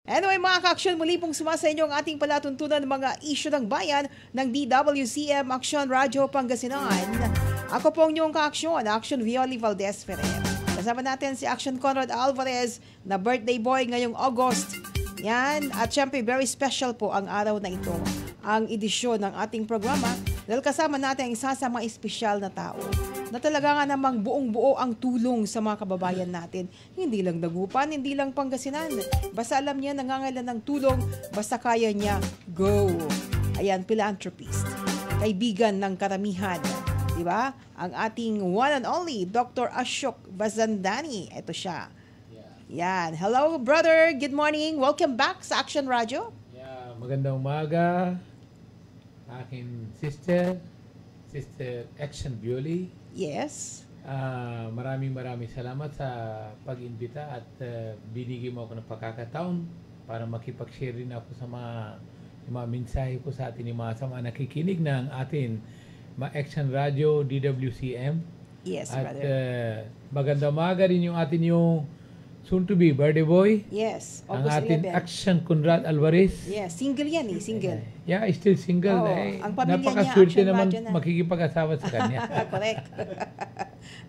Anyway, mga ka-aksyon, muli pong sumasa inyo ang ating palatuntunan ng mga isyu ng bayan ng DWCM Aksyon Radyo Pangasinan. Ako po ang inyong ka-aksyon, Aksyon Violi Valdez Ferrer. Kasama natin si Aksyon Conrad Alvarez na birthday boy ngayong August. Yan, at syempre very special po ang araw na ito, ang edisyon ng ating programa dahil kasama natin ang isa sa mga espesyal na tao na talaga nga namang buong-buo ang tulong sa mga kababayan natin. Hindi lang Dagupan, hindi lang Pangasinan. Basta alam niya nangangailan ng tulong, basta kaya niya, go. Ayan, philanthropist. Kaibigan ng karamihan. Diba? Ang ating one and only, Dr. Ashok Vazandani. Ito siya. Yan. Hello, brother. Good morning. Welcome back sa Action Radio. Yeah, magandang umaga. Aking Sister Action Violi. Yes. Maraming salamat sa pag-imbita at binigyan mo ako ng pagkakataon para makipag-share rin ako sa mga mensahe ko sa atin yung mga nakikinig ng atin Action Radio DWCM. Yes, at brother. magandang umaga rin yung atin yung soon-to-be birthday boy. Yes, ang August ating 11. Action Conrad Alvarez. Yes, single yan single. Yeah, still single. Ang pamilya niya, napakaswerte Action naman Radio na. makikipag-asawa sa kanya. Correct.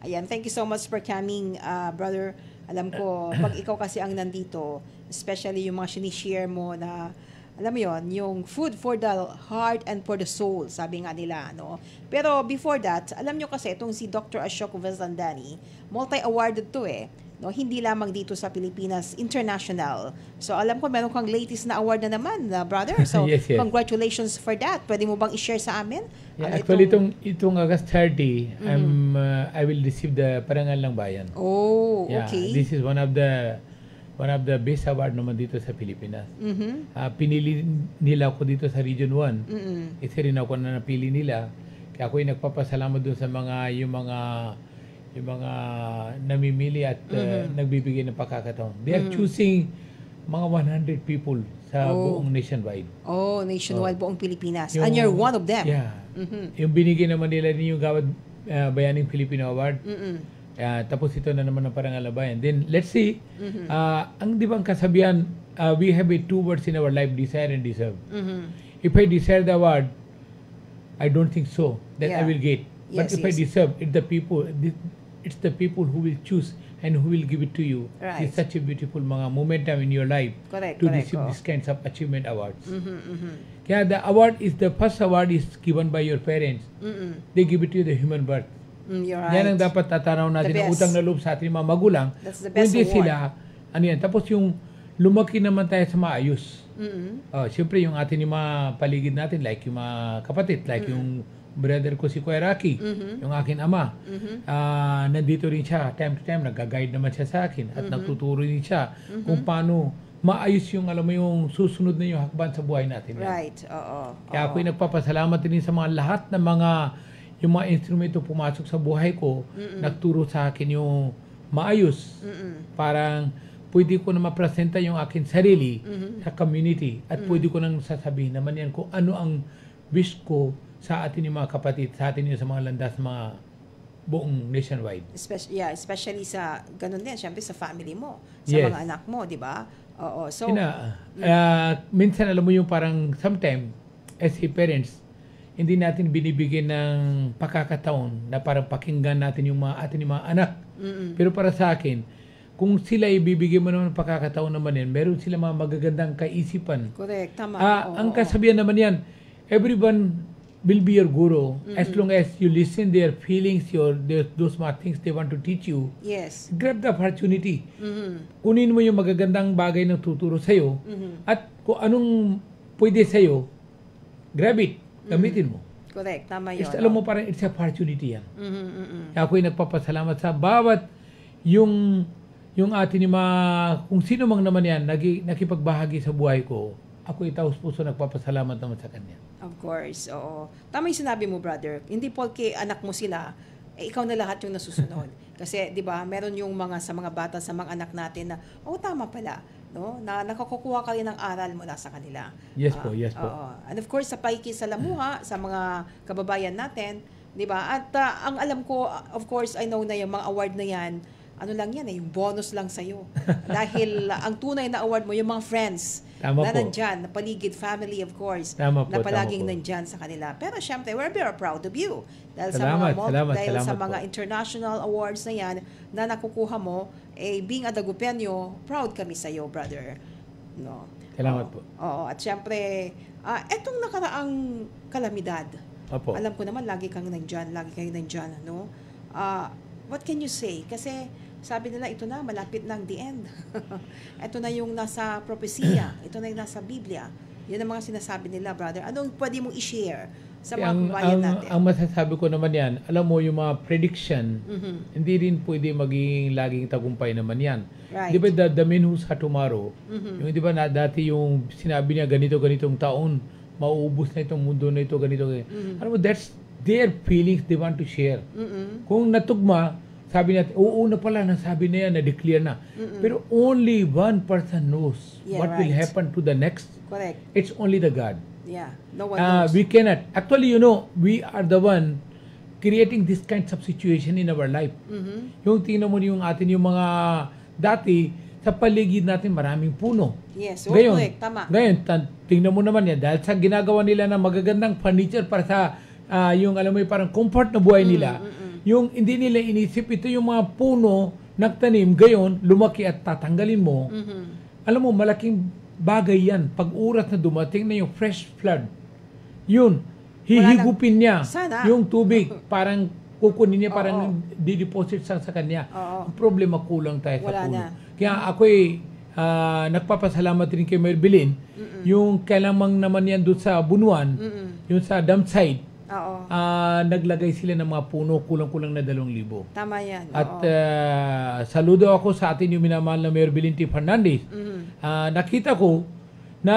Ayan, thank you so much for coming, brother. Alam ko, pag ikaw kasi ang nandito, especially yung mga sinishare mo na, alam mo yon, yung food for the heart and for the soul, sabi nga nila, no? Pero before that, alam nyo kasi, itong si Dr. Ashok Vazandani, multi-awarded to no, hindi lamang dito sa Pilipinas, international. So alam ko meron kang latest na award na naman, brother. So yes. Congratulations for that. Pwede mo bang i-share sa amin? Yeah, actually itong August 30, I will receive the Parangal ng Bayan. Oh, yeah, okay. This is one of the best award naman dito sa Pilipinas. Pinili nila ako dito sa Region 1. Isa rin ako na napili nila. Kaya ako'y nagpapasalamat doon sa yung mga namimili at nagbibigay ng pagkakataon. They are choosing mga 100 people sa buong nationwide. Oh, nationwide, buong Pilipinas. And you're one of them. Yeah. Yung binigay naman nila yung Gawad Bayaning Filipino Award. Tapos ito na naman ang Parangal ng Bayan. Then, let's see. Ang di bang kasabihan, we have two words in our life, desire and deserve. If I desire the award, I don't think so that I will get. But if I deserve, it's the people who will choose and who will give it to you. Right. It's such a beautiful mga momentum in your life to receive these kinds of achievement awards. Kaya the award is the first award is given by your parents. They give it to you the human birth. You're right. Yan ang dapat tatanaw natin ng utang na loob sa ating mga magulang. That's the best Kundi award. sila, ano yan. Tapos yung lumaki naman tayo sa maayos. Siyempre yung ating mga paligid natin, like yung mga kapatid, like yung brother ko si Kuya Rocky, yung akin ama. Nandito rin siya, time to time, nag-guide naman siya sa akin at nagtuturo rin siya kung paano maayos yung, alam mo, yung susunod na yung hakban sa buhay natin. Right, oo. Kaya ako'y nagpapasalamat din sa mga lahat ng yung mga instrumento pumasok sa buhay ko, nagturo sa akin yung maayos. Parang pwede ko na mapresenta yung akin sarili sa community at pwede ko nang sasabihin naman yan kung ano ang wish ko sa atin yung mga kapatid, sa atin yung sa mga landas, mga buong nationwide. Especially sa, ganun din, syempre sa family mo, sa Yes. mga anak mo, di ba? Oo, so, minsan alam mo yung parang sometime, as a parents, hindi natin binibigyan ng pagkakataon na parang pakinggan natin yung atin yung mga anak. Pero para sa akin, kung sila ibibigyan mo naman ng pagkakataon naman yan, meron sila mga magagandang kaisipan. correct, tama. Ang kasabihan naman yan, everyone will be your guru as long as you listen their feelings, those smart things they want to teach you. Yes. Grab the opportunity. Kunin mo yung magagandang bagay na tuturo sa'yo at kung anong pwede sa'yo, grab it, gamitin mo. Correct, tama yun. Alam mo parang it's a opportunity yan. Kaya ako'y nagpapasalamat sa bawat yung atin yung mga, kung sino mang naman yan, nakipagbahagi sa buhay ko, ako'y taos puso nagpapasalamat naman sa kanya. Of course, oo. Tama yung sinabi mo, brother. Hindi porke anak mo sila, ikaw na lahat yung nasusunod. Kasi, di ba, meron yung sa mga bata, sa mga anak natin na, tama pala, no? Na nakakukuha ka rin ng aral mula sa kanila. Yes po. And of course, sa pakikisalamuha sa mga kababayan natin, di ba? At ang alam ko, of course, I know na yung mga award na yan, ano lang yan yung bonus lang sa'yo. Dahil ang tunay na award mo, yung mga friends Tama na po. nandyan, na paligid, family of course, Tama po, na palaging tama po. nandyan sa kanila. Pero syempre, we're very proud of you. Dahil Salamat, dahil sa salamat mga po. international awards na yan na nakukuha mo, being a Dagupeño, proud kami sa'yo, brother. No. Salamat po. Oo, at syempre, etong nakaraang kalamidad, Opo. alam ko naman, lagi kayo nandyan, no? What can you say? Kasi, sabi nila, ito na, malapit na ang the end. Ito na yung nasa propesya, ito na yung nasa Biblia. Yan ang mga sinasabi nila, brother. Anong pwede mong i-share sa mga kabayan natin? Ang masasabi ko naman yan, alam mo yung mga prediction, hindi rin pwede maging laging tagumpay naman yan. Right. Di ba the men who sa tomorrow, yung di ba na dati yung sinabi niya ganitong taon, mauubos na itong mundo na ito, ganito. Alam mo, that's their feelings they want to share. Kung natugma, sabi natin, oo na pala, nasabi na yan, na-declare na. Pero only one person knows what will happen to the next. Correct. It's only the God. Yeah. No one knows. We cannot. Actually, we are the one creating this kinds of situation in our life. Yung tingnan mo yung atin yung mga dati, sa paligid natin maraming puno. Yes, Ngayon, correct. Tama. Ngayon, tingnan mo naman yan, dahil sa ginagawa nila ng magagandang furniture para sa, yung alam mo yung parang comfort na buhay nila, yung hindi nila inisip, ito yung mga puno, nagtanim, gayon, lumaki at tatanggalin mo. Alam mo, malaking bagay yan. Pag oras na dumating na yung fresh flood, yun, hihigupin niya Sana. yung tubig, parang kukunin niya, parang dideposit sa kanya. Ang problema, kulang tayo sa Wala puno. na. Kaya ako'y nagpapasalamat rin kay Merbilin, yung kailangan naman yan doon sa Bunuan, yung sa dam side, Oo. naglagay sila ng mga puno, kulang-kulang na 2,000. Tama yan. At saludo ako sa atin yung minamahal na Mayor Belinti Fernandez. Nakita ko na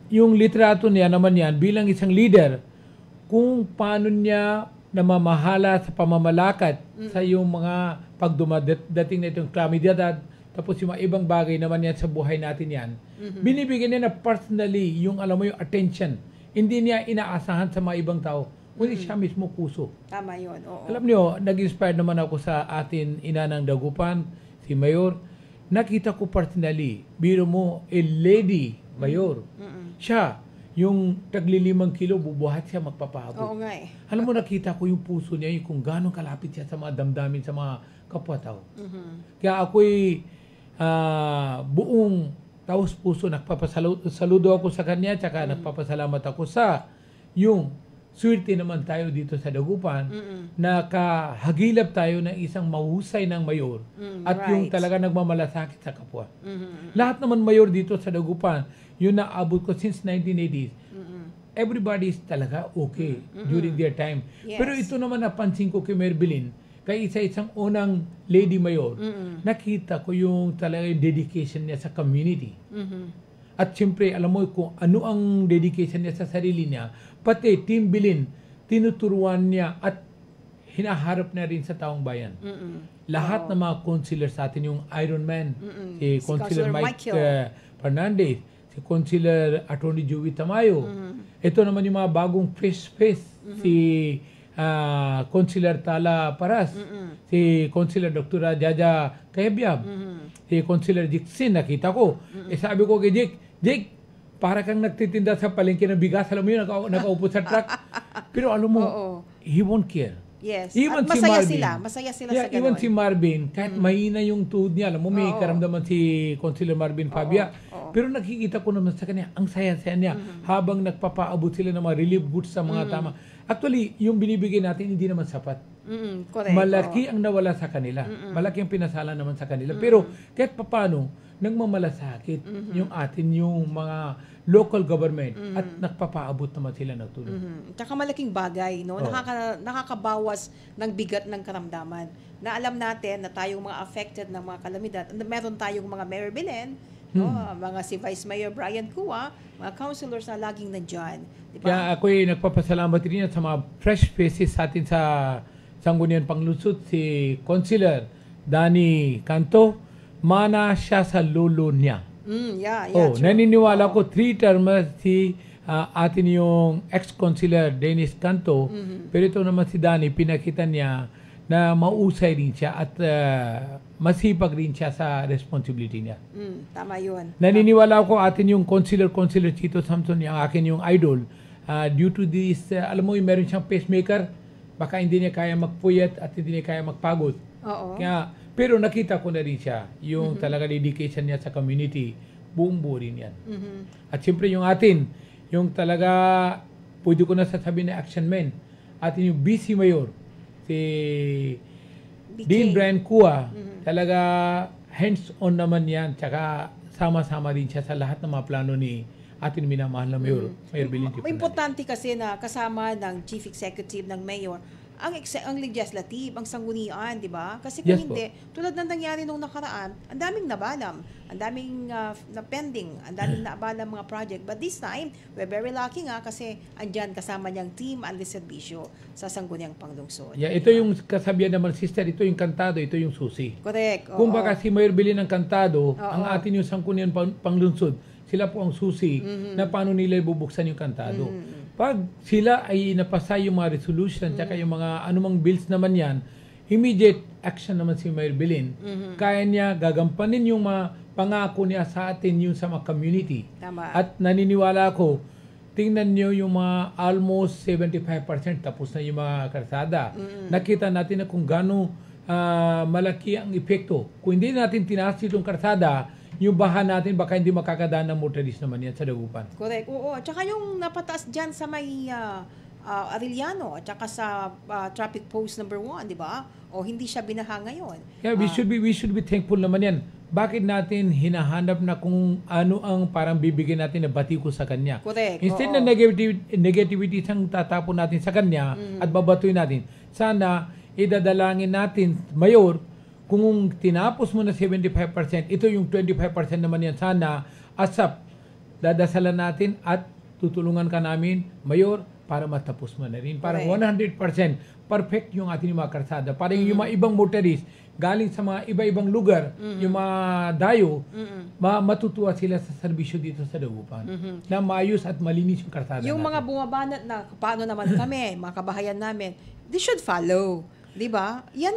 yung litrato niya naman yan bilang isang leader, kung paano niya namamahala sa pamamalakad sa yung mga pagdumadating na itong kalamidad, tapos yung mga ibang bagay naman yan sa buhay natin yan. Binibigyan niya na personally yung alam mo yung attention. Hindi niya inaasahan sa mga ibang tao, kundi siya mismo puso. Tama yun. Oo. Alam niyo, nag-inspire naman ako sa atin ina ng Dagupan, si Mayor. Nakita ko personally, biro mo, a lady, Mayor. Siya, yung tagli-5 kilo, bubuhat siya, magpapahabol. Oo nga eh. Alam mo, nakita ko yung puso niya, yung kung gano'ng kalapit siya sa mga damdamin, sa mga kapwa-tao. Kaya ako'y buong taos puso, nagpapasaludo ako sa kanya, tsaka nagpapasalamat ako sa yung swerte naman tayo dito sa Dagupan, na kahagilap tayo ng isang mahusay ng mayor at yung talaga nagmamalasakit sa kapwa. Lahat naman mayor dito sa Dagupan, yun naabot ko since 1980s. Everybody is talaga okay during their time. Yes. Pero ito naman napansin ko kay Merbilin, kay isang unang lady mayor, nakita ko yung talaga yung dedication niya sa community. At siyempre, alam mo kung ano ang dedication niya sa sarili niya, pati Team Bilin, tinuturuan niya at hinaharap na rin sa taong bayan. Lahat ng mga councilor sa atin, yung Iron Man, si Councilor Mike Fernandez, si Councilor Attorney Joey Tamayo. Ito naman yung mga bagong fresh face, si Councilor Tala Paras, si Councilor Dr. Jaja Kayabyab, si Councilor Jixin, nakita ko. Sabi ko kay Jake, para kang nagtitinda sa palengke ng bigas, alam mo yun, nakaupo sa truck. Pero alam mo, he won't care. Yes. Even At si Marvin, masaya sila yeah, sa ganun. even si Marvin, kahit mahina yung tuhod niya, alam mo, may karamdaman si Councilor Marvin Fabia. Pero nakikita ko naman sa kanya, ang saya-saya niya habang nagpapaabot sila ng mga relief goods sa mga tama. Actually, yung binibigay natin hindi naman sapat. Correct. Malaki ang nawala sa kanila. Malaki ang pinasala naman sa kanila. Pero kahit papano, nagmamalasakit yung atin, yung mga local government at nagpapaabot naman sila ng tulong. Tsaka malaking bagay, no? Nakakabawas ng bigat ng karamdaman. Na alam natin na tayong mga affected ng mga kalamidad, meron tayong mga Mayor Belen, no? Mga si Vice Mayor Brian Cua, mga councilors na laging nandyan. Diba? Kaya ako'y nagpapasalamat rin sa mga fresh faces sa atin sa Sangguniang Panglusut, si Councilor Danny Canto, mana siya sa lolo niya. Yeah, true. Naniniwala ko 3 terms si atin yung ex-councilor Dennis Canto, pero ito naman si Danny, pinakita niya na mausay rin siya at masipag rin siya sa responsibility niya. Tama yun. Naniniwala ako atin yung Consular Chito Samson, yung akin yung idol, due to this, alam mo yung meron siyang pacemaker, baka hindi niya kaya magpuyat at hindi niya kaya magpagod. Oo. Kaya, pero nakita ko na rin siya, yung talaga dedication niya sa community, buong buo rin yan. At siyempre yung atin, yung talaga, pwede ko na sasabihin na action man, atin yung BC Mayor, si Dean Brian Kua, talaga hands-on naman yan, tsaka sama-sama rin siya sa lahat ng mga plano ni atin minamahal na Mayor, Mayor Belinti Fernandez. Importante kasi na kasama ng Chief Executive ng Mayor, ang legislative, ang sanggunian, di ba? Kasi kung Yes, hindi, tulad ng nangyari nung nakaraan, ang daming nabalam, ang daming na pending, ang daming naabalam mga project. But this time, we're very lucky nga kasi andyan kasama niyang team ang serbisyo sa sangguniang panglungsod. Yeah, ito yung kasabihan naman, sister, ito yung kantado, ito yung susi. Correct. Kung baka si Mayor Belin ang kantado, ang atin yung sangkunian panglunsod, sila po ang susi na paano nila ibubuksan yung kantado. Pag sila ay napasa yung mga resolution tsaka yung mga anumang bills naman yan, immediate action naman si Mayor Belin. Kaya niya gagampanin yung mga pangako niya sa atin yung sa mga community. Tama. At naniniwala ako, tingnan niyo yung mga almost 75% tapos na yung mga karsada. Nakita natin na kung gaano malaki ang epekto. Kung hindi natin tinaas itong karsada, yung baha natin baka hindi makakadaan ng motorist naman yan sa Dagupan. Correct. Oo. Tsaka yung napataas dyan sa may Arellano at saka sa traffic post number 1, di ba? O hindi siya binaha ngayon. Yeah, we should be thankful naman yan. Bakit natin hinahanap na kung ano ang parang bibigyan natin na batiko sa kanya? Correct. Instead Oo. na negativity sang tatapon natin sa kanya at babatuin natin, sana idadalangin natin, Mayor, kung tinapos mo na 75%, ito yung 25% naman yan. Sana, ASAP, dadasalan natin at tutulungan ka namin, Mayor, para matapos mo na rin. Para 100% perfect yung ating mga karsada. Para yung mga ibang motorist, galing sa mga iba-ibang lugar, yung mga dayo, matutuwa sila sa serbisyo dito sa Dagupan. Na maayos at malinis yung karsada Yung natin. mga bumabanat na paano naman kami, mga kabahayan namin, they should follow. Di ba? Yan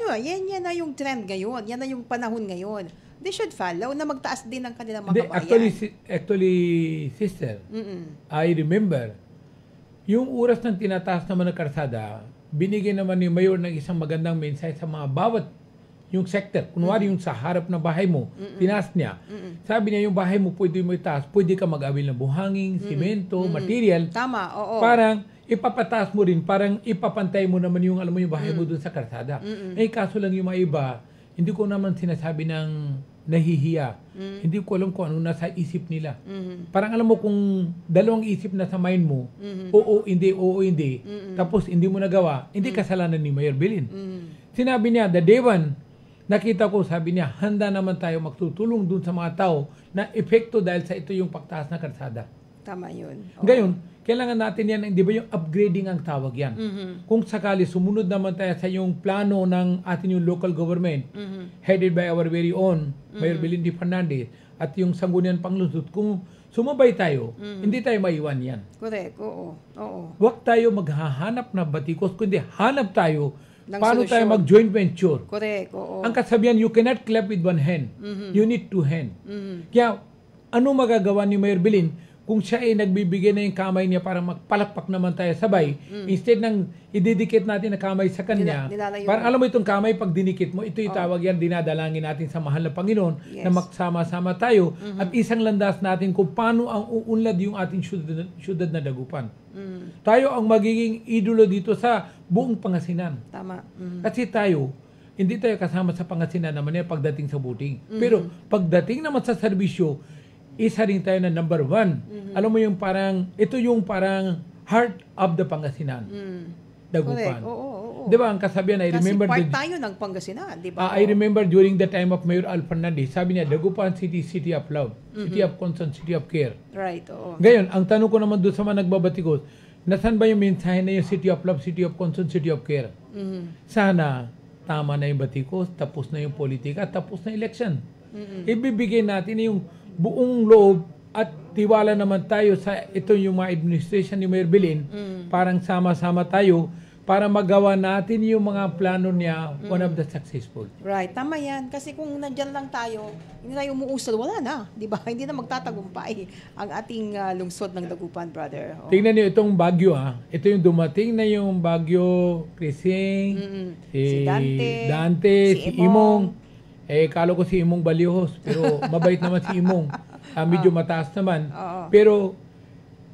na yung trend ngayon. Yan na yung panahon ngayon. They should follow na magtaas din ang kanilang mga kabahayan. Actually, sister, I remember, yung oras ng tinataas naman ng karsada, binigyan naman ni Mayor ng isang magandang mensahe sa mga bawat yung sector. Kunwari yung sa harap ng bahay mo, tinaas niya. Sabi niya, yung bahay mo pwede mo itaas, pwede ka mag-awil ng buhangin, simento, material. Tama, oo. Parang ipapataas mo rin, parang ipapantay mo naman yung, alam mo, yung bahay mo dun sa karsada. Eh, kaso lang yung mga iba, hindi ko naman sinasabi ng nahihiya. Hindi ko alam kung ano nasa isip nila. Parang alam mo kung dalawang isip na sa mind mo, oo, hindi, tapos hindi mo nagawa, hindi kasalanan ni Mayor Belin. Sinabi niya, the day one, nakita ko, sabi niya, handa naman tayo magtutulong dun sa mga tao na epekto dahil sa ito yung pagtaas na karsada. Tama yun. Oo. Ngayon, kailangan natin yan, di ba yung upgrading ang tawag yan? Kung sakali sumunod naman tayo sa yung plano ng atin yung local government, headed by our very own, Mayor Belinti Fernandez, at yung sanggunian panglusot, kung sumabay tayo, hindi tayo maiwan yan. Correct, oo. Huwag tayo maghahanap na batikos, kundi hanap tayo Ng paano solusyon. tayo mag-joint venture. Correct, oo. Ang kasabihan, you cannot clap with one hand. You need two hand. Kaya, ano magagawa ni Mayor Belin kung siya ay nagbibigay na yung kamay niya para magpalakpak naman tayo sabay, instead ng ididikit natin na kamay sa kanya, Nilalayo. parang alam mo itong kamay, pag dinikit mo, ito itawag yan, dinadalangin natin sa mahal na Panginoon na magsama-sama tayo at isang landas natin kung paano ang uunlad yung ating syudad na Dagupan. Tayo ang magiging idolo dito sa buong Pangasinan. Tama. Kasi tayo, hindi tayo kasama sa Pangasinan naman yan pagdating sa buting. Pero pagdating naman sa serbisyo, isa rin tayo na number 1. Alam mo yung parang, ito yung parang heart of the Pangasinan. Dagupan. Correct. Oo. Di ba ang kasabihan, I Kasi remember, part tayo ng Pangasinan, di ba? I remember during the time of Mayor Al Fernandez, sabi niya, Dagupan City, City of Love, City of Concern, City of Care. Right, oo. Ngayon, ang tanong ko naman doon sa mga nagbabatikos, nasan ba yung mensahe na yung City of Love, City of Concern, City of Care? Sana, tama na yung batikos, tapos na yung politika, tapos na election. Ibibigay natin yung buong loob at tiwala naman tayo sa ito yung mga administration ni Mayor Belin, parang sama-sama tayo para magawa natin yung mga plano niya, one of the successful. Right, tama yan. Kasi kung nandyan lang tayo, hindi tayo umuusad, wala na. Di ba? Hindi na magtatagumpay ang ating lungsod ng Dagupan, brother. Oh. Tingnan niyo itong bagyo Ito yung dumating na yung bagyo Krising, Si Dante, si si Imong. Kala ko si Imong Balihos, pero mabait naman si Imong. Medyo mataas naman. Oo. Pero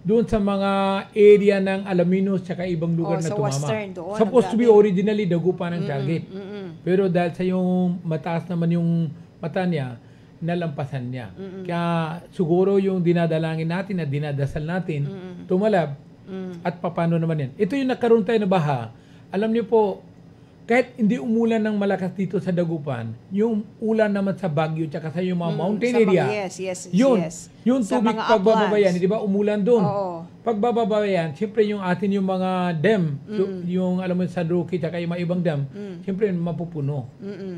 doon sa mga area ng Alaminos tsaka ibang lugar na sa tumama. western doon, Supposed to be ang originally Dagupan ang target. Pero dahil sa yung mataas naman yung mata niya, nalampasan niya. Kaya siguro yung dinadalangin natin at dinadasal natin, tumalab. At paano naman yan. Ito yung nagkaroon tayo na baha. Alam niyo po, kahit hindi umulan ng malakas dito sa Dagupan, yung ulan naman sa Baguio tsaka sa yung mga mountain sa mga- area, yes. yung Sa tubig mga pagbababayan, uplands. di ba, umulan doon. Oo. Pagbababayan, siyempre yung atin yung mga dam, so, yung alam mo sa Ruki tsaka yung mga ibang dam, siyempre mapupuno.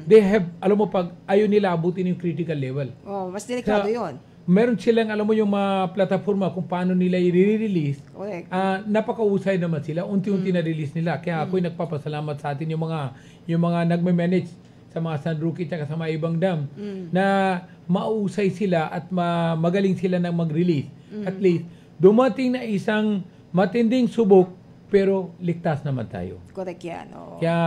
They have, alam mo, pag ayaw nila abutin yung critical level. Oh, mas delikado yun. Meron silang, alam mo, yung mga plataforma kung paano nila i-release. Correct. Napakausay naman sila. Unti-unti na-release nila. Kaya ako'y nagpapasalamat sa atin yung mga nagme-manage sa mga San Roque at sa mga ibang dam na mausay sila at magaling sila na mag-release. At least, dumating na isang matinding subok pero ligtas naman tayo. Correct yan. Oo. Kaya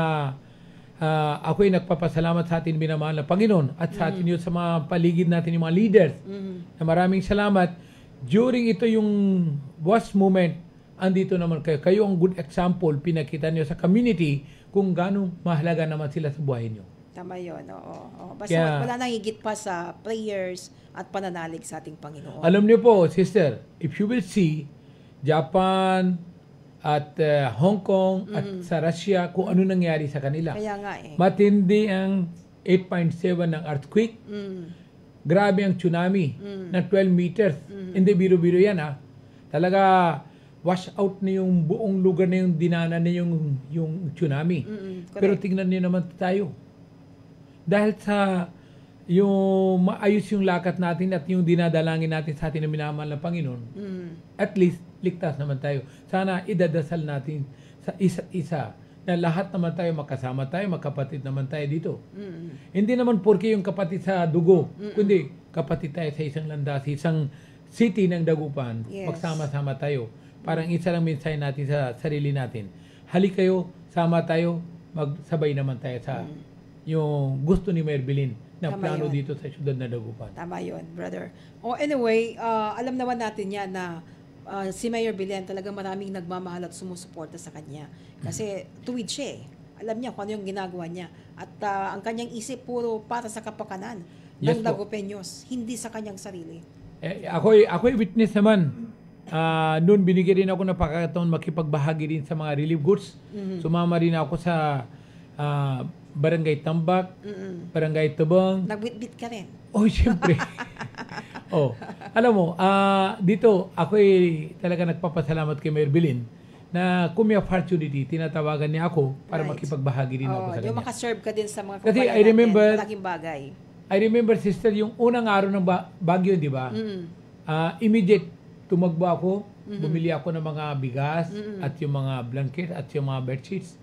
ako'y nagpapasalamat sa atin minamahal na Panginoon at sa atin yun sa mga paligid natin, yung mga leaders. Na maraming salamat. During ito yung worst moment, andito naman kayo. Kayo ang good example, pinakita niyo sa community kung gaano mahalaga naman sila sa buhay niyo. Tama yun. Oo. Basta Kaya- wala nang higit pa sa prayers at pananalig sa ating Panginoon. Alam niyo po, sister, if you will see, Japan at Hong Kong at sa Russia, kung ano nangyari sa kanila. Kaya nga eh. Matindi ang 8.7 ng earthquake. Grabe ang tsunami na 12 meters. Hindi biro-biro yan Talaga wash out na yung buong lugar na yung dinana na yung tsunami. Pero tingnan niyo naman tayo. Dahil sa yung maayos yung lakat natin at yung dinadalangin natin sa atin na minamahal ng Panginoon, at least ligtas naman tayo. Sana idadasal natin sa isa't isa na lahat naman tayo makasama tayo, magkapatid naman tayo dito. Hindi naman porke yung kapatid sa dugo, kundi kapatid tayo sa isang landas, isang city ng Dagupan, Yes. magsama-sama tayo. Parang isa lang mensahe natin sa sarili natin. Halik kayo, sama tayo, magsabay naman tayo sa yung gusto ni Mayor Bilin na Tama plano yun. dito sa syudad na Dagupan. Tama yun, brother. Anyway, alam naman natin yan na si Mayor Bilian talagang maraming nagmamahal at sumusuporta sa kanya. Kasi tuwid siya eh. Alam niya kung ano yung ginagawa niya. At ang kanyang isip puro para sa kapakanan Yes ng po. Dagupeños, hindi sa kanyang sarili. Ako'y witness naman. Noon binigyan rin ako ng pagkakataon makipagbahagi rin sa mga relief goods. Sumama rin ako sa Barangay Tambak, Barangay Tubong. Nagbitbit ka rin. Oh, siyempre. Alam mo, dito ako'y talaga nagpapasalamat kay Mayor Bilin na kung may opportunity, tinatawagan niya ako para Right. makipagbahagi rin ako sa Yung kanya. makaserve ka din sa mga Kasi kabayan I remember- natin. Malaking bagay. I remember, sister, yung unang araw ng Bagyo, di ba? Immediate, tumakbo ako, bumili ako ng mga bigas at yung mga blanket at yung mga bedsheets.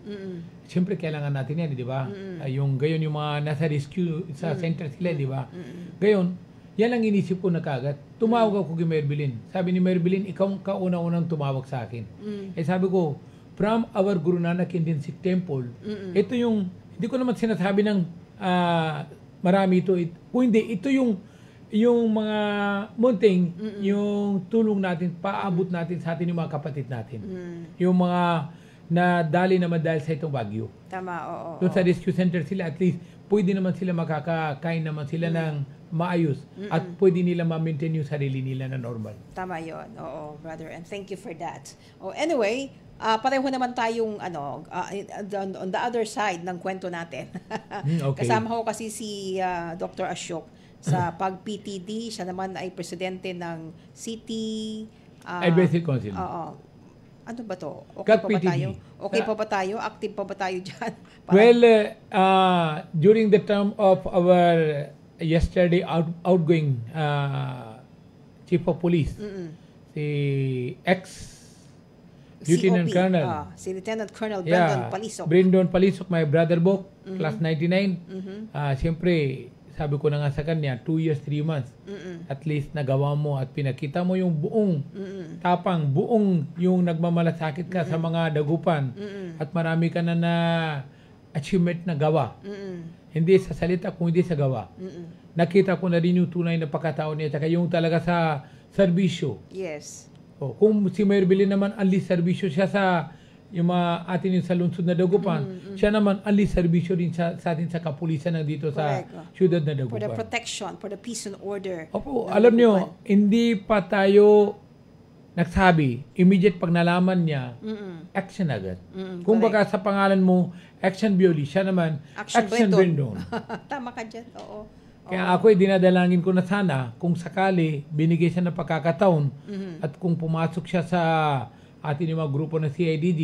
Siyempre, kailangan natin yan, di ba? Yung gayon, yung mga nasa rescue sa center sila, di ba? Gayon, yan ang inisip ko na kagad. Tumawag ako kay Mayor Bilin. Sabi ni Mayor Bilin, ikaw ang kauna-unang tumawag sa akin. Sabi ko, from our Guru Nanak Indian Sikh Temple, ito yung, hindi ko naman sinasabi ng marami ito. Kung hindi, ito yung mga munting, yung tulong natin, paabot natin sa atin yung mga kapatid natin. Yung mga na dali naman dahil sa itong bagyo. Tama, oo. Doon sa rescue center sila, at least, pwede naman sila makakakain naman sila ng maayos at pwede nila ma-maintain yung sarili nila na normal. Tama yon. Oo, brother. And thank you for that. Anyway, pareho naman tayong on the other side ng kwento natin. Okay. Kasama ko kasi si Dr. Ashok sa pag-PTD. Siya naman ay presidente ng City Advisory Council. Oo. Ano ba to? Okay Kat pa ba PTD. tayo? Okay pa ba tayo? Active pa ba tayo dyan? Well, during the term of our yesterday outgoing Chief of Police, si Lieutenant COP, Colonel. si Lieutenant Colonel Brandon Palisok. Brandon Palisok, my brother Bok, class 99. Siyempre, sabi ko na nga sa kanya, 2 years, 3 months. At least nagawa mo at pinakita mo yung buong tapang, buong yung nagmamalasakit ka sa mga dagupan. At marami ka na achievement na gawa. Hindi sa salita, kung hindi sa gawa. Nakita ko na rin yung tunay na pagkatao niya, tsaka yung talaga sa serbisyo. Yes. Kung si Mayor Bilin naman, anli serbisyo siya sa yung mga atin yung sa lungsod na Dagupan, siya naman anli serbisyo din sa atin sa kapulisan na dito sa syudad na For the Dagupan. protection, for the peace and order. Opo, alam nyo, hindi pa tayo nagsabi, immediate pag nalaman niya, action agad. Kung baka sa pangalan mo, Action Bioli, siya naman, Action Brandon. Tama ka dyan, oo. Kaya ako'y dinadalangin ko na sana kung sakali binigay siya ng pagkakataon at kung pumasok siya sa atin yung mga grupo ng CIDG,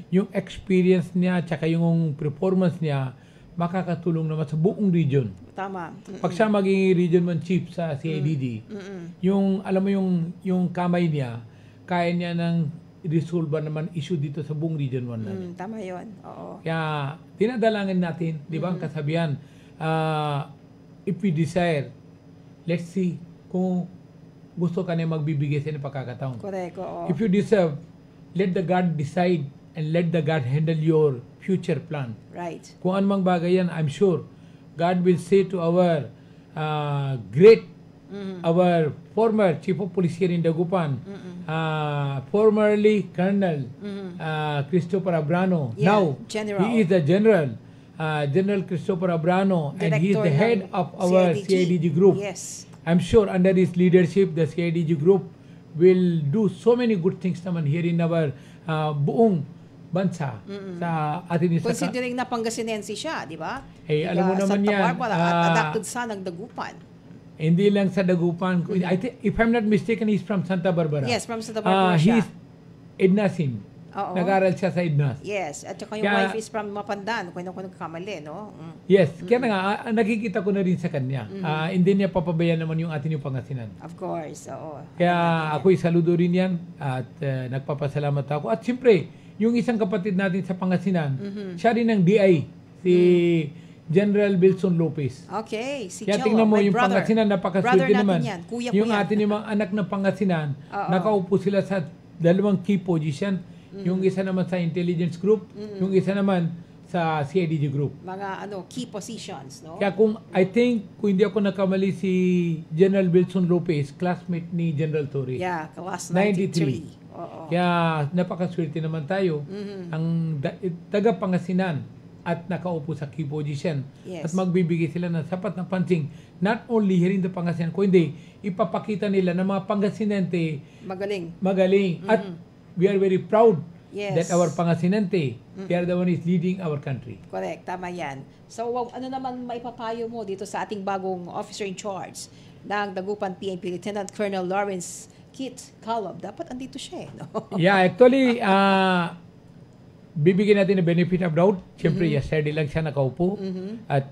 yung experience niya tsaka yung performance niya makakatulong naman sa buong region. Tama. Pag siya maging region man chief sa CIDG, yung alam mo yung kamay niya, kaya niya nang resolve naman issue dito sa buong region 1 natin. Tama yun. Oo. Kaya dinadalangin natin, di ba ang kasabihan, if we desire, let's see kung gusto ka na magbibigay sa ng pagkakataon. Correct, oo. If you deserve, let the God decide and let the God handle your future plan. Right. Kung anumang bagay yan, I'm sure God will say to our great, our former Chief of Police here in Dagupan, formerly Colonel Christopher Abrano. Yeah, Now, General. he is the General. General Christopher Abrano, and he is the head of our CIDG group. Yes. I'm sure under his leadership, the CIDG group will do so many good things naman here in our buong bansa sa atin isa. Considering na Pangasinense siya, di ba? Alam mo naman Santa yan. Barbara, at adapted sa ng Dagupan. Hindi lang sa Dagupan. I think, if I'm not mistaken, he's from Santa Barbara. Yes, from Santa Barbara siya. He's Ednasin. Oo. Nag-aral siya sa Ednas. Yes, at saka yung wife is from Mapandan, kung nagkamali, no? Yes, kaya nga, nakikita ko na rin sa kanya. Hindi niya papabayaan naman yung atin yung Pangasinan. Of course, oo. Kaya ako'y saludo rin yan at nagpapasalamat ako. At siyempre, yung isang kapatid natin sa Pangasinan, siya rin ng DI, si General Wilson Lopez. Okay, si Kaya Joe, tingnan mo my yung brother. Pangasinan, napakaswerte Brother naman. natin yan, kuya ko Yung yan. atin yung mga anak ng Pangasinan, nakaupo sila sa dalawang key position. Yung isa naman sa intelligence group, yung isa naman sa CIDG group. Mga key positions, no? Kaya I think, kung hindi ako nakamali, si General Wilson Lopez, classmate ni General Torres. Yeah, class 93. Oo. Kaya napakaswerte naman tayo. Ang taga Pangasinan at nakaupo sa key position. Yes. At magbibigay sila ng sapat na pansing. Not only here in the Pangasinan, kundi ipapakita nila na mga Pangasinante magaling. At we are very proud that our Pangasinante, they are the one is leading our country. Correct, tama yan. So, ano naman maipapayo mo dito sa ating bagong officer in charge ng Dagupan PNP, Lieutenant Colonel Lawrence Kit Calab? Dapat andito siya, no? Yeah, actually, bibigyan natin ng benefit of doubt. Siyempre, yesterday lang siya nakaupo at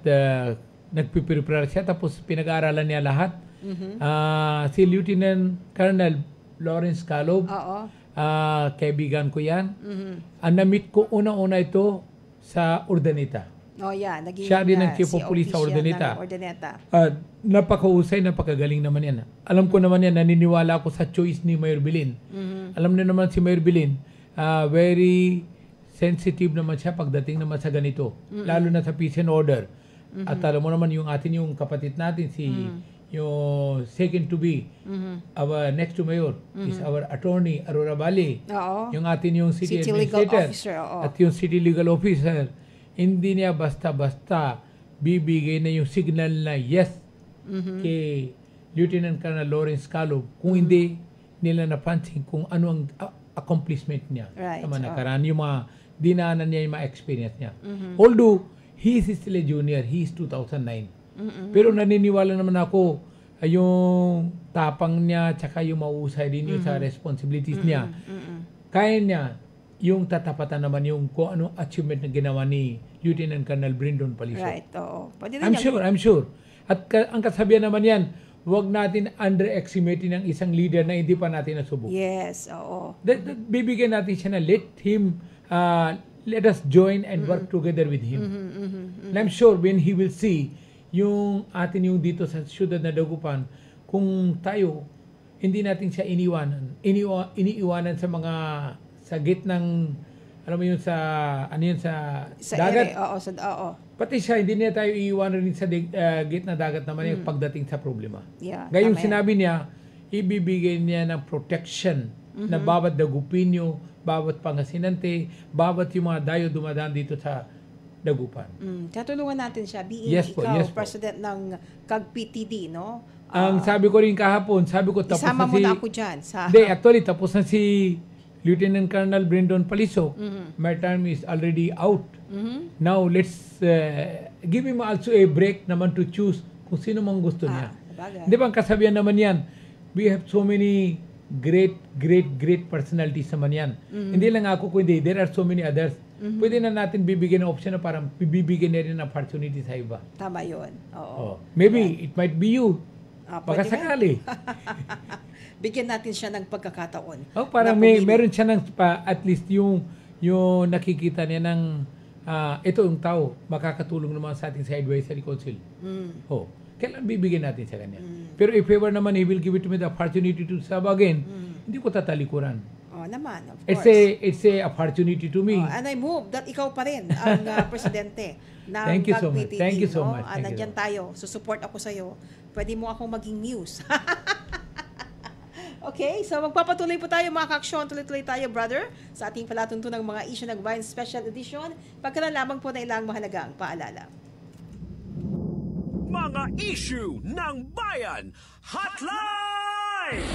nagpiprepare siya tapos pinag-aaralan niya lahat. Si Lieutenant Colonel Lawrence Calab, kaibigan ko yan. Ang na-meet ko una-una ito sa Urdaneta. Oh, yeah. Siya din ang Chief of Police sa Urdaneta. Napakahusay, napakagaling naman yan. Alam ko naman yan, naniniwala ako sa choice ni Mayor Bilin. Alam na naman si Mayor Bilin, very sensitive naman siya pagdating naman sa ganito. Lalo na sa peace and order. At alam mo naman yung atin yung kapatid natin, yung second to be, our next to mayor, is our attorney, Aurora Bali. Yung atin yung city administrator, at yung city legal officer. Hindi niya basta-basta bibigay na yung signal na yes kay Lieutenant Colonel Lawrence Calab kung hindi nila napansin kung ano ang accomplishment niya. Right. Sa mga nakaraan, yung mga dinaanan niya, yung mga experience niya. Although, he is still a junior, he is 2009. Pero naniniwala naman ako yung tapang niya tsaka yung mausay din yung sa responsibilities niya. Kaya niya yung tatapatan naman yung kung ano achievement na ginawa ni Lieutenant Colonel Brandon Palisok. Right, oo. I'm sure. At ang kasabihan naman yan, wag natin underestimatein ang isang leader na hindi pa natin nasubok. Yes, oo. Bibigyan natin siya na let us join and work together with him. And I'm sure when he will see yung atin yung dito sa siyudad na Dagupan, kung tayo hindi natin siya iniiwanan sa mga sa gitnang alam mo yun sa dagat. Oo. Pati siya hindi niya tayo iiwanan rin sa gitna dagat naman yung pagdating sa problema. Yeah, Ngayong tama yan. sinabi niya, ibibigay niya ng protection na bawat Dagupinyo, bawat Pangasinante, bawat yung mga dayo dumadaan dito sa Dagupan. Tatulungan natin siya. Being Yes po, ikaw, yes po. president ng CAG-PTD, no? Ang sabi ko rin kahapon, tapos Isama na mo si... na ako dyan. Hindi, actually, tapos na si Lieutenant Colonel Brendon Paliso. My term is already out. Now, let's give him also a break naman to choose kung sino mang gusto niya. Bagay. Hindi ba ang kasabihan naman yan? We have so many great personalities naman yan. Hindi lang ako, kundi there are so many others. Pwede na natin bibigyan ng option na parang bibigyan na rin ng opportunity sa iba. Tama yun. Oo. Maybe it might be you. Baka Pwede nga. sakali. Bigyan natin siya ng pagkakataon. Parang na pumili. meron siya ng at least yung nakikita niya ng ito yung tao makakatulong naman sa ating sa advisory council. Kailan bibigyan natin sa kanya? Pero if ever naman he will give it to me the opportunity to serve again, hindi ko tatalikuran. Naman, of course. It's a opportunity to me. And I move that ikaw pa rin ang presidente ng Thank you so much. CAG-PTD, Thank you so no? much. Thank you. Nandyan tayo. Susupport ako sa'yo. Pwede mo akong maging muse. Okay, so magpapatuloy po tayo mga kaaksyon. Tuloy-tuloy tayo, brother, sa ating palatuntunang mga issue ng Bayan Special Edition. Pagkalan lamang po na ilang mahalagang paalala. Mga issue ng bayan hotline!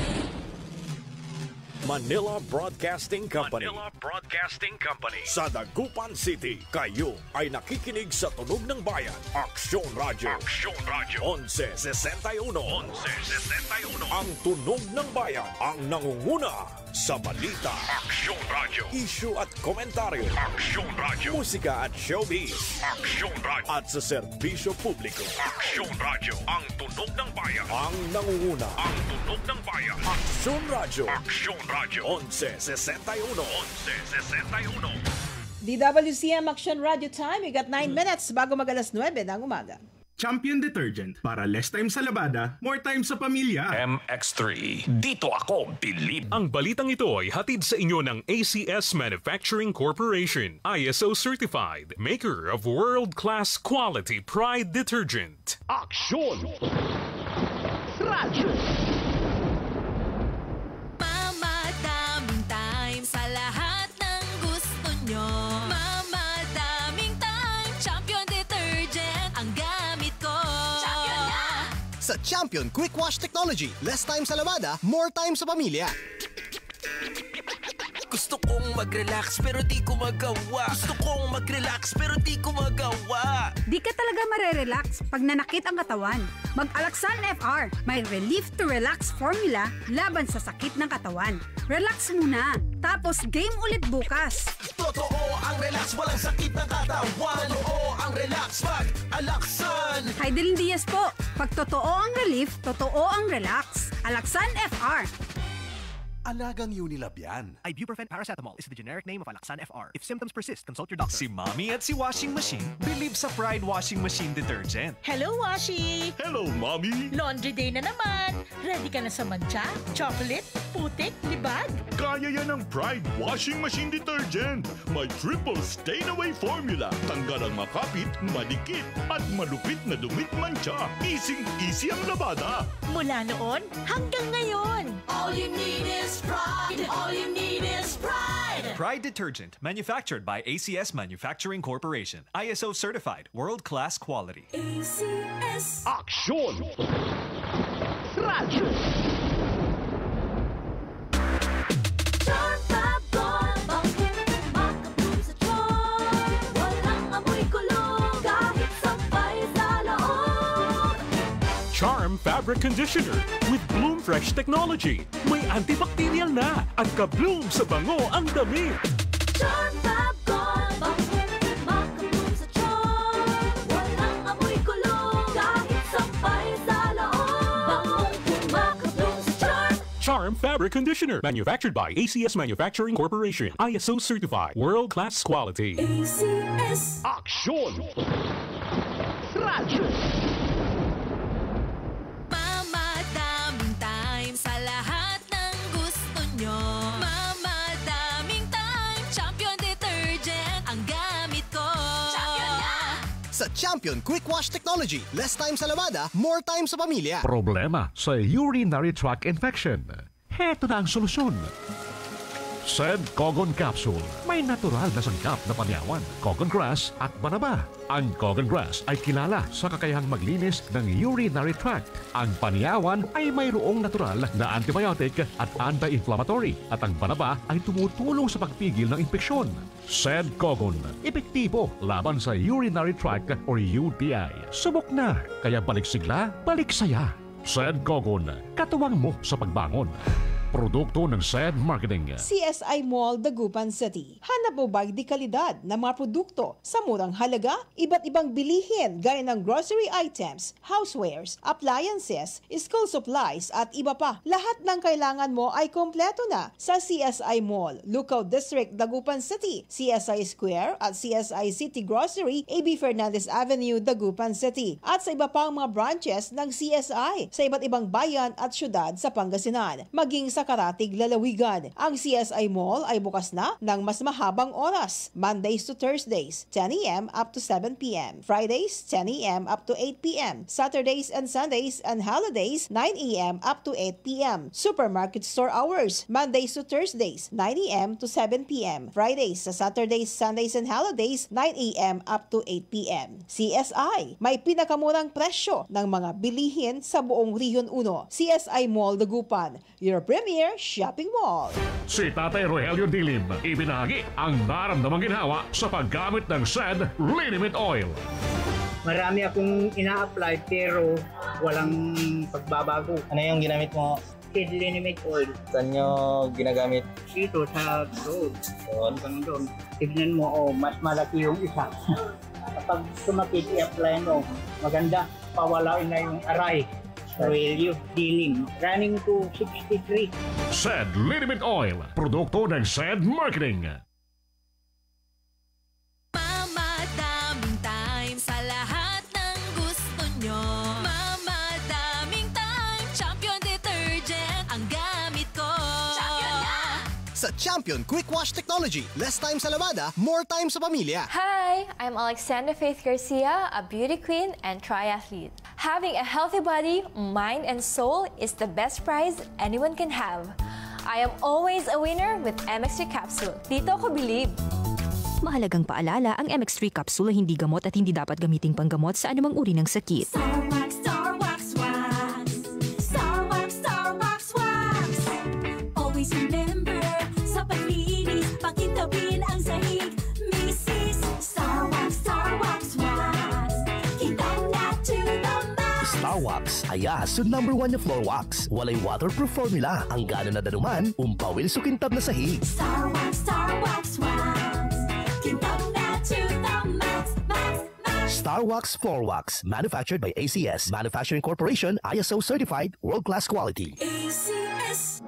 Manila Broadcasting Company. Sa Dagupan City, kayo ay nakikinig sa Tunog ng Bayan. Aksyon Radio. 1161. Ang Tunog ng Bayan ang nangunguna sa balita. Aksyon Radio. Issue at komentaryo. Aksyon Radio. Musika at showbiz. Aksyon Radio. At sa serbisyo publiko. Aksyon Radio. Ang Tunog ng Bayan. Ang nangunguna. Ang Tunog ng Bayan. Aksyon Radio. Aksyon Radio. 1161. DWCM Action Radio Time. We got 9 minutes bago mag-alas 9 ng umaga. Champion Detergent. Para less time sa labada, more time sa pamilya. MX3. Dito ako, believe. Ang balitang ito ay hatid sa inyo ng ACS Manufacturing Corporation, ISO certified, maker of world-class quality Pride detergent. Aksyon! Radyo! Mamadaming time sa lahat ng gusto nyo. Mamadaming time, Champion Detergent ang gamit ko. Champion na! Sa Champion Quick Wash Technology, less time sa labada, more time sa pamilya. Gusto kong mag-relax pero di ko magawa. Gusto kong mag-relax pero di ko magawa. Di ka talaga marerelax pag nanakit ang katawan. Mag-Alaxan FR, may relief to relax formula laban sa sakit ng katawan. Relax muna, tapos game ulit bukas. Totoo ang relax, walang sakit ng katawan. Totoo ang relax, mag-Alaxan. Heidelin Diaz po, pag totoo ang relief, totoo ang relax. Alaxan FR. Alagang Unilab yan. Ibuprofen paracetamol is the generic name of Alaxan FR. If symptoms persist, consult your doctor. Si Mommy at si Washing Machine believe sa Pride Washing Machine Detergent. Hello, Washi! Hello, Mommy! Laundry day na naman. Ready ka na sa mancha, chocolate, putik, libag? Kaya yan ang Pride Washing Machine Detergent. May triple stain-away formula. Tanggal ang makapit, madikit, at malupit na dumit mancha. Easy ang labada. Mula noon hanggang ngayon. All you need is pride. All you need is pride. Pride detergent, manufactured by ACS Manufacturing Corporation. ISO certified, world-class quality. ACS. Aksyon! Radyo! Charm Fabric Conditioner with Bloom Fresh Technology. May antibacterial na at ka-bloom sa bango ang damit. Charm Fab Gold. Bakit makabloom sa charm? Walang amoy kulong kahit sampay sa loob. Bangong Charm Fabric Conditioner. Manufactured by ACS Manufacturing Corporation. ISO certified. World-class quality. ACS. Aksyon! Radyo! Mamadaming time sa lahat ng gusto nyo. Mamadaming time, Champion Detergent ang gamit ko. Champion na! Sa Champion Quick Wash Technology, less time sa labada, more time sa pamilya. Problema sa urinary tract infection. Heto na ang solusyon. Sed Cogon Capsule. May natural na sangkap na panyawan, Cogon Grass at Banaba. Ang Cogon Grass ay kilala sa kakayahang maglinis ng urinary tract. Ang panyawan ay mayroong natural na antibiotic at anti-inflammatory. At ang Banaba ay tumutulong sa pagpigil ng infeksyon. Sed Cogon. Epektibo laban sa urinary tract or UTI. Subok na, kaya balik sigla, balik saya. Sed Cogon. Katuwang mo sa pagbangon. Produkto ng SED Marketing. CSI Mall, Dagupan City. Hanap mo ba di kalidad ng mga produkto sa murang halaga? Iba't ibang bilihin gaya ng grocery items, housewares, appliances, school supplies at iba pa. Lahat ng kailangan mo ay kompleto na sa CSI Mall, Lookout District, Dagupan City, CSI Square at CSI City Grocery, AB Fernandez Avenue, Dagupan City. At sa iba pang mga branches ng CSI sa iba't ibang bayan at syudad sa Pangasinan. Maging sa Karatig, Lalawigan. Ang CSI Mall ay bukas na ng mas mahabang oras. Mondays to Thursdays, 10 a.m. up to 7 p.m. Fridays, 10 a.m. up to 8 p.m. Saturdays and Sundays and holidays, 9 a.m. up to 8 p.m. Supermarket store hours, Mondays to Thursdays, 9 a.m. to 7 p.m. Fridays sa Saturdays, Sundays and holidays, 9 a.m. up to 8 p.m. CSI, may pinakamurang presyo ng mga bilihin sa buong Region 1. CSI Mall, Dagupan, your premier shopping mall. Si Tatay Rogelio Dilim, ibinahagi ang naramdamang ginhawa sa paggamit ng SED Liniment Oil. Marami akong ina-apply pero walang pagbabago. Ano yung ginamit mo? SED Liniment Oil. Saan nyo ginagamit? Dito sa road. Doon. Tignan mo, mas malaki yung isa. Kapag sumakit, i-apply mo, maganda. Pawalain na yung aray. Rogelio Dilim. Running to 63. SED Liniment Oil. Produkto ng SED Marketing. Mamadaming time sa lahat ng gusto nyo. Mamadaming time, Champion Detergent ang gamit ko. Champion na! Sa Champion Quick Wash Technology, less time sa labada, more time sa pamilya. Hi, I'm Alexandra Faith Garcia, a beauty queen and triathlete. Having a healthy body, mind, and soul is the best prize anyone can have. I am always a winner with MX3 Capsule. Dito ako believe. Mahalagang paalala, ang MX3 Capsule ay hindi gamot at hindi dapat gamiting panggamot sa anumang uri ng sakit. Star Wax Wax. Star Wax Wax. Always remember, sa paglinis, pakintabin ang sahig. Mrs. Star Wax Wax. Kitang na to the max. Star Wax ay aso #1 na floor wax. Walay waterproof formula. Ang gana na danuman, umpawil sa kintab na sahig. Star Wax. Kitang na to the max. Star Wax Floor Wax. Manufactured by ACS Manufacturing Corporation. ISO certified. World-class quality. ACS.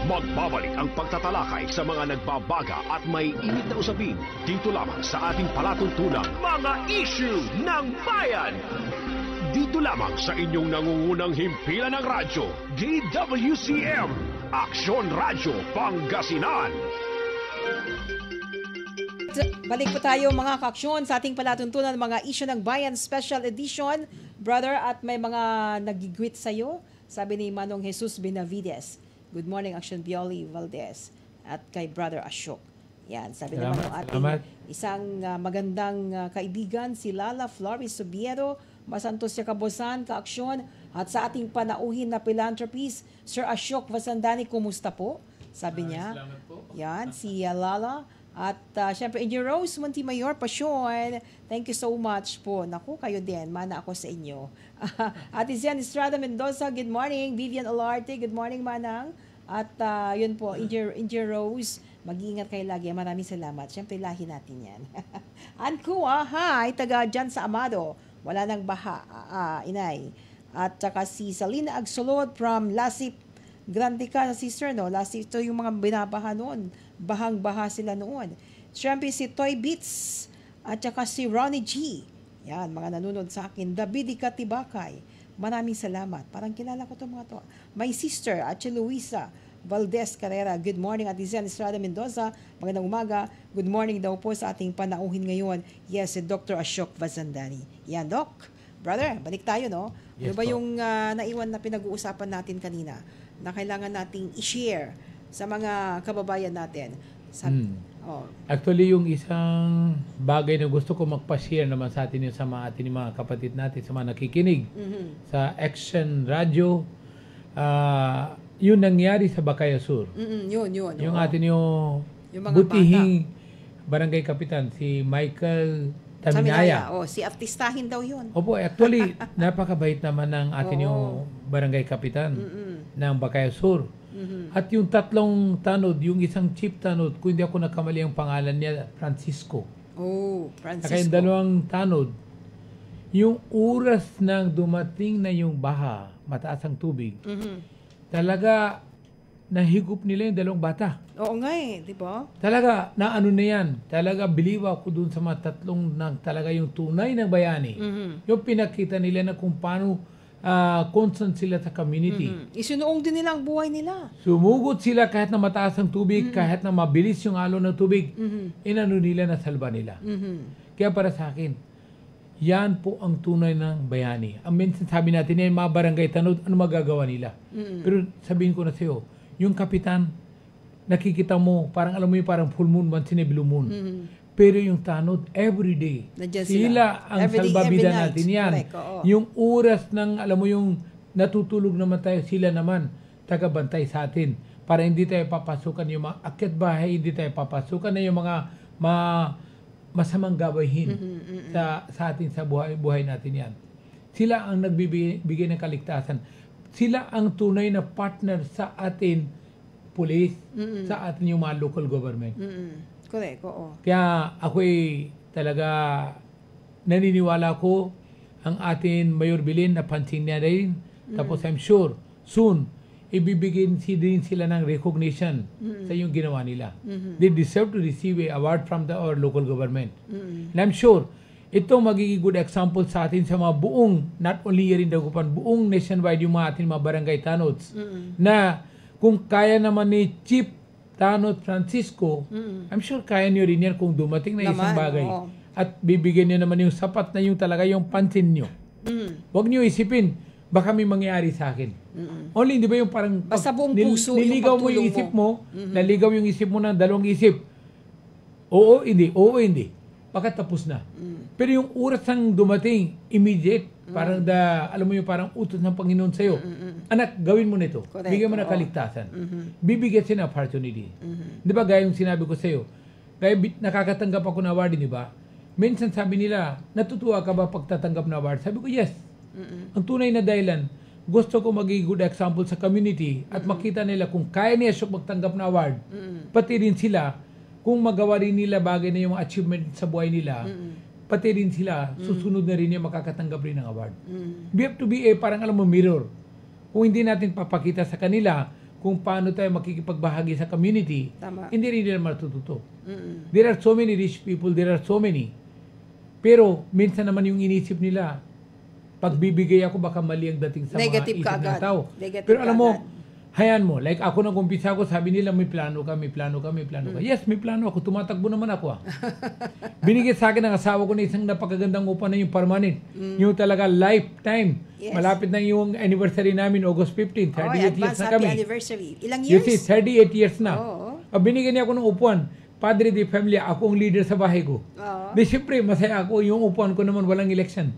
Magbabalik ang pagtatalakay sa mga nagbabaga at may init na usapin dito lamang sa ating palatuntunang mga issue ng bayan. Dito lamang sa inyong nangungunang himpilan ng radyo, DWCM, Aksyon Radyo Pangasinan. Balik po tayo mga kaaksyon sa ating palatuntunan ng mga issue ng bayan special edition. Brother, at may mga nagigwit sa'yo, sabi ni Manong Jesus Benavides. Good morning, Action Pioli Valdez. At kay Brother Ashok. Yan, sabi naman ng ating isang magandang kaibigan, si Lala Flores Subiero, Masantos siya kabosan, kaaksyon. At sa ating panauhin na philanthropist, Sir Ashok Vasandani, kumusta po? Sabi niya. Yan, si Lala. At syempre, Engineer Rose Montemayor Pasyon, thank you so much po. Naku, kayo din. Mana ako sa inyo. At Isian Estrada Mendoza, good morning. Vivian Olarte, good morning, Manang. At yun po, Engineer Rose, mag-iingat kayo lagi. Maraming salamat. Syempre, lahi natin yan. Ankua, hi, taga dyan sa Amado. Wala nang baha, inay. At saka si Salina Agsolod from Lasip, Grande ka, sister, no? Last ito yung mga binabaha noon. Bahang-baha sila noon. Siyempre si Toy Beats at saka si Ronnie G. Yan, mga nanonood sa akin. David Ikatibakay. Maraming salamat. Parang kilala ko itong mga to. My sister, Ache Luisa Valdez Carrera. Good morning, Ate Zen Estrada Mendoza. Magandang umaga. Good morning daw po sa ating panauhin ngayon. Yes, si Dr. Ashok Vazandani. Yan, Doc. Brother, balik tayo, no? Yes, ano ba po. yung naiwan na pinag-uusapan natin kanina na kailangan nating i-share sa mga kababayan natin? Actually, yung isang bagay na gusto ko magpa-share naman sa atin yung sa mga kapatid natin, sa mga nakikinig sa Action Radio, yun nangyari sa Bacaya Sur. Yun. Yung atin yung mga butihing barangay kapitan, si Michael Taminaya. Si artistahin daw yun. Opo, actually, napakabait naman ng atin yung barangay kapitan ng Bacaya Sur. At yung tatlong tanod, yung isang chief tanod, kung hindi ako nakamali ang pangalan niya, Francisco. Francisco. Kaya yung dalawang tanod, yung oras nang dumating na yung baha, mataas ang tubig, talaga nahigup nila yung dalawang bata. Oo nga di ba? Talaga, naano na yan. Talaga, believe ako dun sa mga tatlong talaga yung tunay na bayani. Yung pinakita nila na kung paano concerned sila sa community. Isunoong din nila ang buhay nila. Sumugod sila kahit na mataas ang tubig, kahit na mabilis yung alon ng tubig, inano nila na salba nila. Kaya para sa akin, yan po ang tunay ng bayani. Ang minsan sabi natin, yan mga barangay tanod, ano magagawa nila? Pero sabihin ko na sa'yo, yung kapitan, nakikita mo, parang alam mo yung parang full moon, once in a blue moon. Pero yung tanod, everyday. Sila ang salbabida natin yan. Correct, yung oras ng, alam mo yung natutulog naman tayo, sila naman tagabantay sa atin. Para hindi tayo papasukan yung mga akyat bahay, hindi tayo papasukan na yung mga masamang gawain sa atin, sa buhay natin yan. Sila ang nagbibigay ng kaligtasan. Sila ang tunay na partner sa atin, police, sa atin yung mga local government. Correct, oo. Kaya ako'y talaga naniniwala ko ang atin Mayor Bilin na pansin niya rin. Tapos I'm sure, soon, ibibigin din sila ng recognition sa yung ginawa nila. They deserve to receive an award from our local government. And I'm sure, ito magiging good example sa atin sa mga buong, not only here in Dagupan, buong nationwide yung mga atin mga barangay tanods, na kung kaya naman ni Chief Tanod Francisco, I'm sure kaya niyo rin yan kung dumating na isang bagay. At bibigyan niyo naman yung sapat na yung talaga yung pansin niyo. Huwag niyo isipin, baka may mangyari sa akin. Only, di ba yung parang basta buong puso niligaw mo yung isip mo, naligaw yung isip mo ng dalawang isip. Oo, hindi. Baka tapos na. Pero yung oras ng dumating, immediate, parang alam mo yung parang utos ng Panginoon sa'yo. Anak, gawin mo nito. Bigyan mo na kaligtasan. Bibigyan siya ng opportunity. Di ba, gaya yung sinabi ko sa'yo, gaya nakakatanggap ako na award, di ba? Minsan sabi nila, natutuwa ka ba pagtatanggap na award? Sabi ko, yes. Ang tunay na dahilan, gusto ko maging good example sa community at makita nila kung kaya niya siya magtanggap na award, pati rin sila, kung magawa rin nila bagay na yung achievement sa buhay nila, pati rin sila, susunod na rin yung makakatanggap rin ng award. We have to be parang alam mo, mirror. Kung hindi natin papakita sa kanila kung paano tayo makikipagbahagi sa community, hindi rin nila matututo. There are so many rich people, there are so many. Pero minsan naman yung inisip nila, pagbibigay ako baka mali ang dating sa negative mga isip ng tao. Negative pero alam mo, hayaan mo, like ako nang kumpisa ko, sabi nila may plano ka. Yes, may plano ako. Tumatakbo naman ako. Binigay sa akin ng asawa ko na isang napakagandang upa na yung permanent. Yung talaga lifetime. Yes. Malapit na yung anniversary namin, August 15. 38 years na kami. Anniversary. Ilang years? You see, 38 years na. Binigyan niya ako ng upuan. Padre de familia, ako ang leader sa bahay ko. Di siyempre, masaya ako. Yung upuan ko naman, walang election.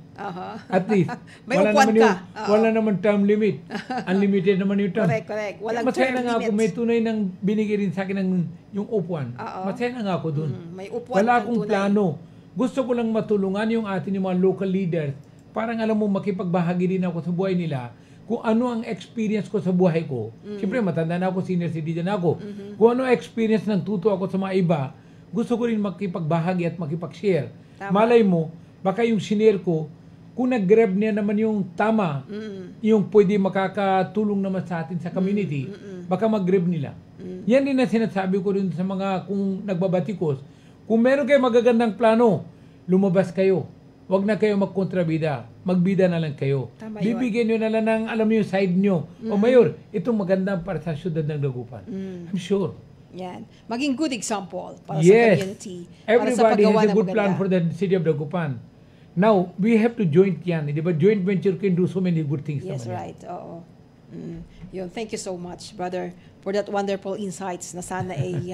At least. May upuan ka. Wala naman term limit. Unlimited naman yung term. Correct. Walang masaya term na nga ako. limits. May tunay nang binigay rin sa akin ng yung upuan. Masaya na nga ako dun. May upuan. Wala akong plano. Gusto ko lang matulungan yung atin yung mga local leaders. Parang alam mo, makipagbahagi din ako sa buhay nila. Kung ano ang experience ko sa buhay ko. Siyempre, matanda na ako, senior citizen ako. Kung ano experience ng tuto ako sa mga iba, gusto ko rin makipagbahagi at makipag-share. Malay mo, baka yung senior ko, kung nag-grab niya naman yung tama, yung pwede makakatulong naman sa atin sa community, baka mag-grab nila. Yan din na sinasabi ko rin sa mga kung nagbabatikos. Kung meron kayo magagandang plano, lumabas kayo. Huwag na kayo magkontrabida. Magbida na lang kayo. Tama Bibigyan nyo na lang ng, alam mo yung side nyo. O Mayor, itong magandang para sa syudad ng Dagupan. I'm sure. Yan. Maging good example para sa Yes. community. Everybody para sa has a good plan for the city of Dagupan. Now, we have to joint yan. Di ba? Joint venture can do so many good things. Yes, naman yan. right. Oo. Yun. Thank you so much, brother, for that wonderful insights na sana ay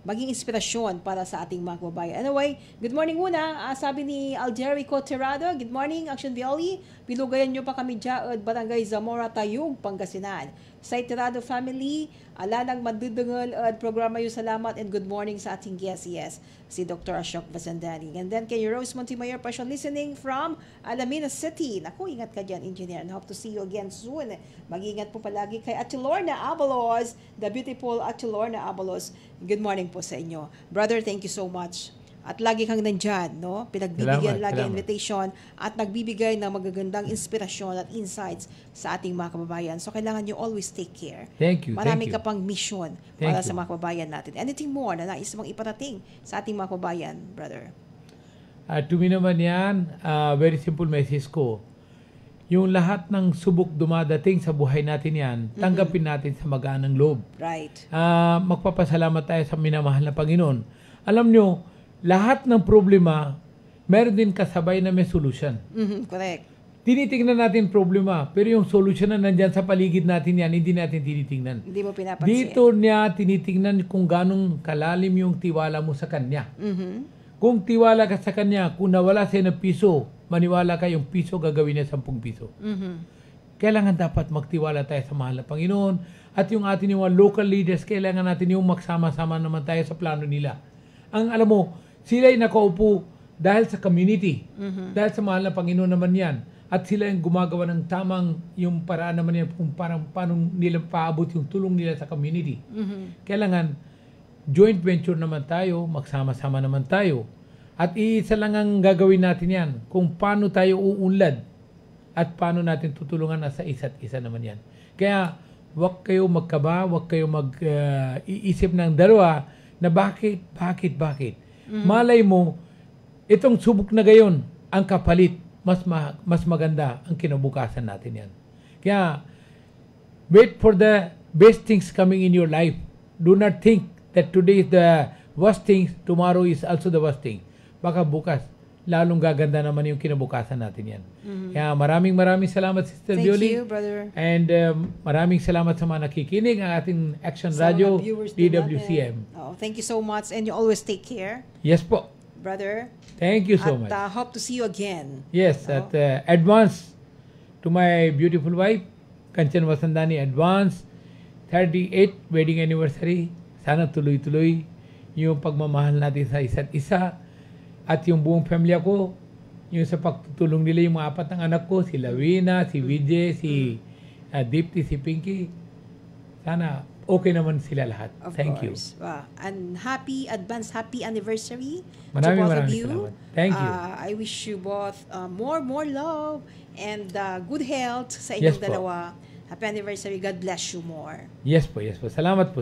maging inspirasyon para sa ating mga kababayan. Anyway, good morning muna. Sabi ni Aljerico Terrado, good morning, Action Violi. Pilugayan nyo pa kami dyan, Barangay Zamora, Tayug, Pangasinan. Sa Terrado family, ala nang madudungal at programa yung salamat and good morning sa ating guest, yes, si Dr. Ashok Basandani. And then kay Rose Montemayor, passion listening from Alameda City. Naku, ingat ka dyan, engineer. And hope to see you again soon. Mag-ingat po palagi kay Ate Lorna Abalos, the beautiful Ate Lorna Abalos. Good morning po sa inyo. Brother, thank you so much. At lagi kang nandyan, no? Pinagbibigyan lagi invitation at nagbibigay ng magagandang inspirasyon at insights sa ating mga kababayan. So, kailangan nyo always take care. Thank you. Marami Thank ka you. pang mission Thank para you. sa mga kababayan natin. Anything more na nais mong iparating sa ating mga kababayan, brother? To me naman yan, very simple message ko. Yung lahat ng subok dumadating sa buhay natin yan, tanggapin natin sa magaan ng loob. Right. Magpapasalamat tayo sa minamahal na Panginoon. Alam nyo, lahat ng problema, meron din kasabay na may solution. Correct. Tinitingnan natin problema, pero yung solution na nandyan sa paligid natin yan, hindi natin tinitingnan. Hindi mo pinapansin. Dito niya tinitingnan kung ganong kalalim yung tiwala mo sa Kanya. Kung tiwala ka sa Kanya, kung nawala sa'yo ng piso, maniwala ka yung piso, gagawin niya 10 piso. Kailangan dapat magtiwala tayo sa mahal na Panginoon at yung atin yung mga local leaders, kailangan natin yung magsama-sama naman tayo sa plano nila. Ang alam mo, sila ay nakaupo dahil sa community, dahil sa mahal na Panginoon naman yan. At sila yung gumagawa ng tamang yung paraan naman yan kung parang paano nila paabot yung tulong nila sa community. Kailangan joint venture naman tayo, magsama-sama naman tayo. At iisa lang ang gagawin natin yan, kung paano tayo uunlad at paano natin tutulungan sa isa't isa naman yan. Kaya wag kayo magkaba, wag kayo mag-iisip ng dalawa na bakit. Malay mo, itong subok na gayon, ang kapalit, mas maganda ang kinabukasan natin yan. Kaya, wait for the best things coming in your life. Do not think that today is the worst thing, tomorrow is also the worst thing. Baka bukas, lalong gaganda naman yung kinabukasan natin yan. Kaya maraming salamat, Sister Violi. Thank you, brother. And maraming salamat sa mga nakikinig ang ating Action Sa Radio, mga viewers din DWCM. natin. Thank you so much and you always take care, Yes po. brother. Thank you so much. At hope to see you again. Yes, at advance to my beautiful wife, Kanchan Wasandani, advance 38th wedding anniversary. Sana tuloy-tuloy yung pagmamahal natin sa isa't isa at yung buong pamilya ko, yung sa pagtutulong nila yung mga 4 ng anak ko, si Lawina, si Vijay, si Dipti, si Pinky. Sana okay naman sila lahat. Thank you. Wow. And happy anniversary Maraming to both of you. salamat. Thank you. I wish you both more love and good health sa inyong Yes po. dalawa. Happy anniversary. God bless you more. Yes po. Salamat po.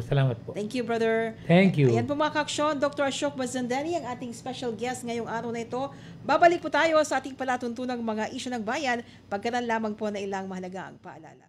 Thank you, brother. Thank you. Ayan po mga kaaksyon, Dr. Ashok Basandani, ang ating special guest ngayong araw na ito. Babalik po tayo sa ating palatuntunang mga isyu ng bayan pagkaraan lamang po na ilang mahalagang paalala.